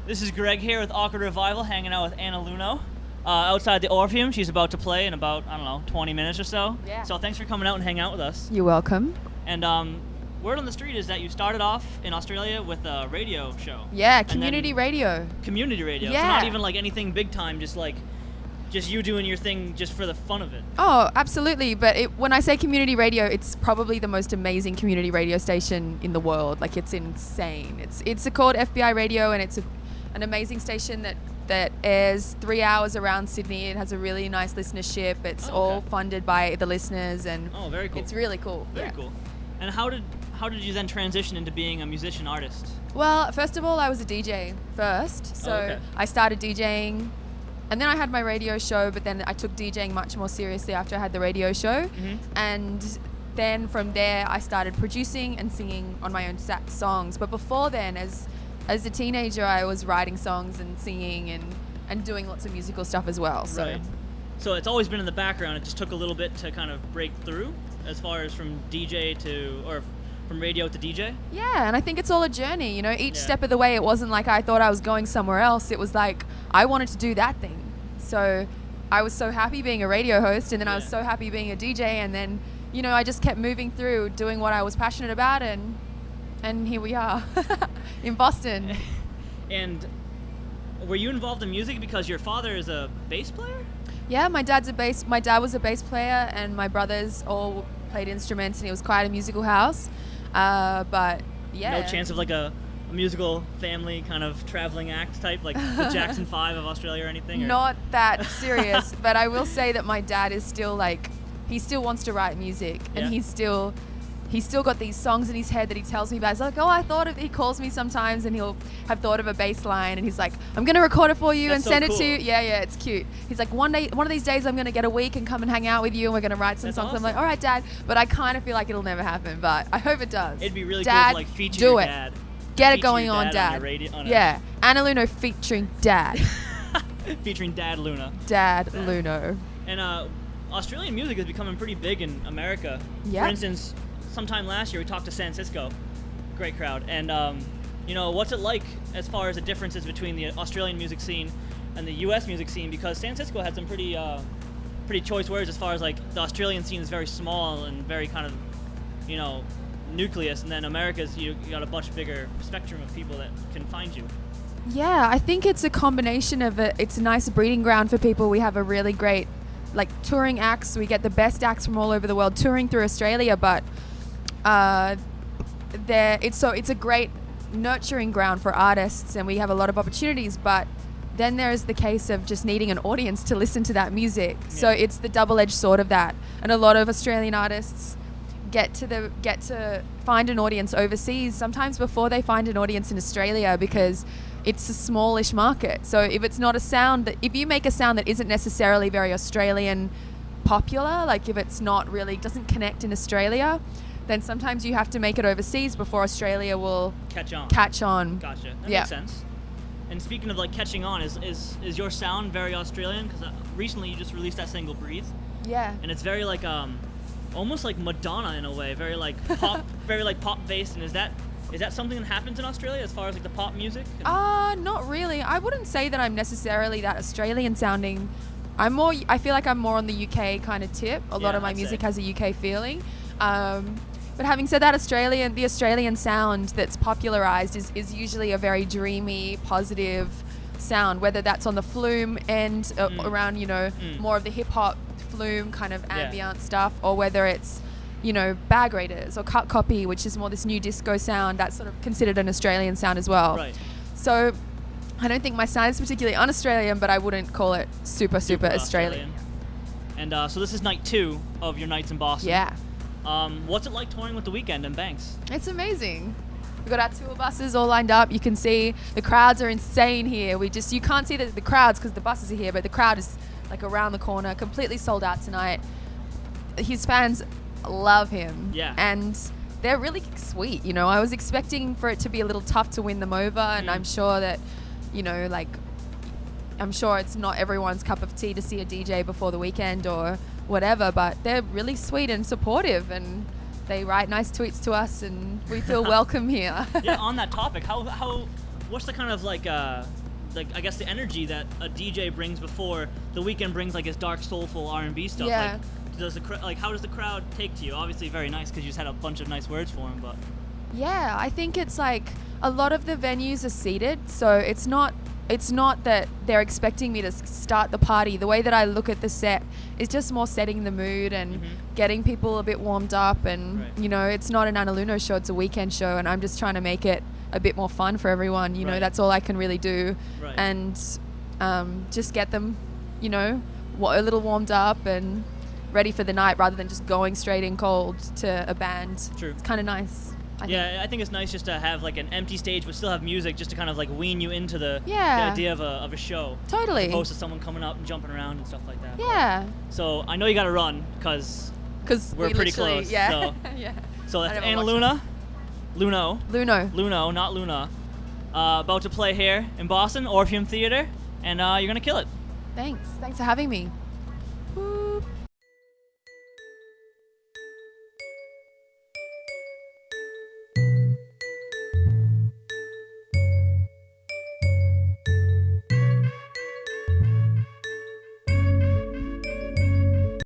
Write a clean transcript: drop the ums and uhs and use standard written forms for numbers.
This is Greg here with Awkward Revival, hanging out with Anna Lunoe. Outside the Orpheum, she's about to play in about, 20 minutes or so. Yeah. So thanks for coming out and hanging out with us. You're welcome. And word on the street is that you started off in Australia with a radio show. Yeah, community radio. Community radio. Yeah. So not even like anything big time, just you doing your thing just for the fun of it. Oh, absolutely. But when I say community radio, it's probably the most amazing community radio station in the world. Like, it's insane. It's called FBI Radio, and it's an amazing station that airs 3 hours around Sydney. It has a really nice listenership. It's all funded by the listeners, and very cool. It's really cool. Very cool. And how did you then transition into being a musician artist? Well, first of all, I was a DJ first. So I started DJing, and then I had my radio show, but then I took DJing much more seriously after I had the radio show. Mm-hmm. And then from there, I started producing and singing on my own songs. But before then, as a teenager, I was writing songs and singing and doing lots of musical stuff as well. So. Right. So it's always been in the background. It just took a little bit to kind of break through as far as from radio to DJ? Yeah, and I think it's all a journey. Each step of the way, it wasn't like I thought I was going somewhere else. It was like I wanted to do that thing. So I was so happy being a radio host, and then I was so happy being a DJ, and then, I just kept moving through, doing what I was passionate about, and here we are in Boston. And were you involved in music because your father is a bass player? Yeah, my dad was a bass player, and my brothers all played instruments, and it was quite a musical house. But yeah. No chance of like a musical family kind of traveling act type, like the Jackson 5 of Australia or anything? Or? Not that serious, but I will say that my dad is still he still wants to write music, and he's still got these songs in his head that he tells me about. He's like, he calls me sometimes, and he'll have thought of a bass line, and he's like, I'm going to record it for you and send it to you. Yeah, it's cute. He's like, one of these days I'm going to get a week and come and hang out with you, and we're going to write some songs. Awesome. I'm like, all right, Dad, but I kind of feel like it'll never happen, but I hope it does. It'd be really Dad, cool to feature do your it. dad. Get it going on, Dad. Yeah. Anna Lunoe featuring Dad. Featuring Dad Luna. Dad Lunoe. And Australian music is becoming pretty big in America. Yeah. For instance, sometime last year we talked to San Francisco, great crowd, and what's it like as far as the differences between the Australian music scene and the U.S. music scene? Because San Francisco had some pretty choice words as far as like the Australian scene is very small and very kind of nucleus, and then America's you got a much bigger spectrum of people that can find you. Yeah, I think it's a combination of it. It's a nice breeding ground for people. We have a really great touring acts. We get the best acts from all over the world touring through Australia, but it's a great nurturing ground for artists, and we have a lot of opportunities, but then there's the case of just needing an audience to listen to that music. Yeah. So it's the double-edged sword of that, and a lot of Australian artists get to find an audience overseas sometimes before they find an audience in Australia, because it's a smallish market. So if if you make a sound that isn't necessarily very Australian popular, like if it's not really doesn't connect in Australia, then sometimes you have to make it overseas before Australia will catch on. Gotcha. That makes sense. And speaking of catching on, is your sound very Australian? Because recently you just released that single "Breathe." Yeah. And it's very almost like Madonna in a way, very pop, very pop based. And is that something that happens in Australia as far as the pop music? Not really. I wouldn't say that I'm necessarily that Australian sounding. I feel like I'm more on the UK kind of tip. A lot of my music has a UK feeling. But having said that, the Australian sound that's popularized is usually a very dreamy, positive sound, whether that's on the flume end, around, more of the hip hop flume kind of ambient stuff, or whether it's, Bag Raiders or Cut Copy, which is more this new disco sound. That's sort of considered an Australian sound as well. Right. So I don't think my sound is particularly un-Australian, but I wouldn't call it super Australian. And so this is night 2 of your nights in Boston. Yeah. What's it like touring with the Weeknd and BANKS? It's amazing. We've got our tour buses all lined up. You can see the crowds are insane here. You can't see the crowds because the buses are here, but the crowd is around the corner, completely sold out tonight. His fans love him. Yeah. And they're really sweet. I was expecting for it to be a little tough to win them over, and I'm sure that, I'm sure it's not everyone's cup of tea to see a DJ before the weekend or whatever, but they're really sweet and supportive, and they write nice tweets to us, and we feel welcome here. Yeah, on that topic, how what's the kind of like I guess the energy that a DJ brings before the Weeknd brings like his dark, soulful R&B stuff? Yeah. Like, how does the crowd take to you? Obviously, very nice because you just had a bunch of nice words for him, but. Yeah, I think it's like a lot of the venues are seated, so it's not that they're expecting me to start the party. The way that I look at the set is just more setting the mood and getting people a bit warmed up, and you know, it's not an Anna Lunoe show, it's a Weeknd show, and I'm just trying to make it a bit more fun for everyone. You know, that's all I can really do, and just get them, you know, a little warmed up and ready for the night rather than just going straight in cold to a band. True. It's kind of nice. I think it's nice just to have like an empty stage but still have music, just to kind of like wean you into the idea of a show. Totally. As opposed to someone coming up and jumping around and stuff like that. Yeah. But, so I know you got to run because we're pretty close. Yeah. So, yeah. So that's Anna Lunoe. Lunoe, not Luna. About to play here in Boston, Orpheum Theater, and you're gonna kill it. Thanks for having me.